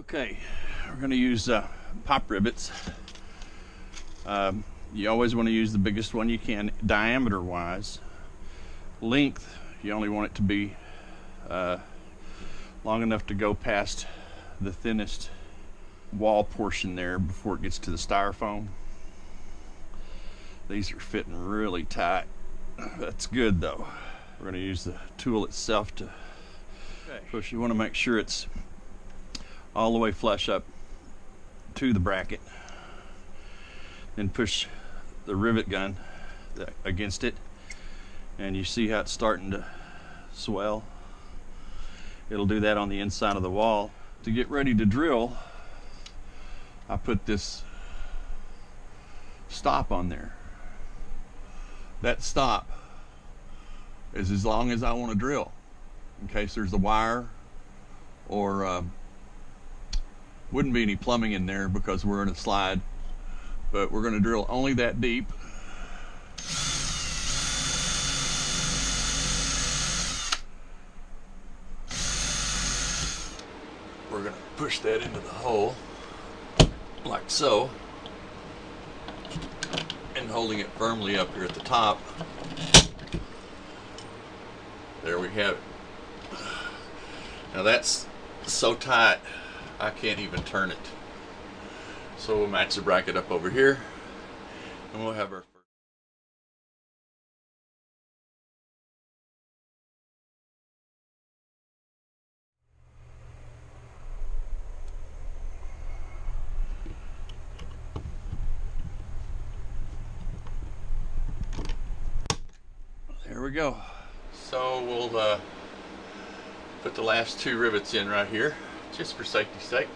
Okay, we're going to use pop rivets. You always want to use the biggest one you can, diameter wise. Length, you only want it to be long enough to go past the thinnest wall portion there before it gets to the styrofoam. These are fitting really tight. That's good though. We're going to use the tool itself to push. You want to make sure it's all the way flush up to the bracket. Then push the rivet gun against it, and you see how it's starting to swell. It'll do that on the inside of the wall. To get ready to drill, I put this stop on there. That stop is as long as I want to drill, in case there's a wire or wouldn't be any plumbing in there because we're in a slide, but we're going to drill only that deep. We're going to push that into the hole like so, and holding it firmly up here at the top. There we have it. Now that's so tight I can't even turn it. So we'll match the bracket up over here, and we'll have our first. There we go. So we'll put the last two rivets in right here, just for safety's sake,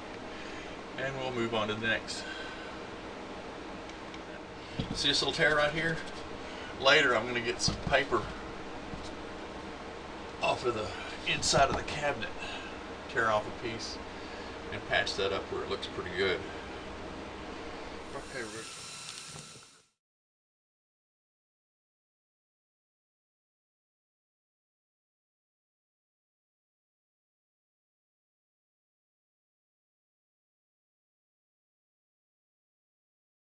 and we'll move on to the next. See this little tear right here? Later I'm going to get some paper off of the inside of the cabinet, tear off a piece, and patch that up where it looks pretty good. Okay, Rick.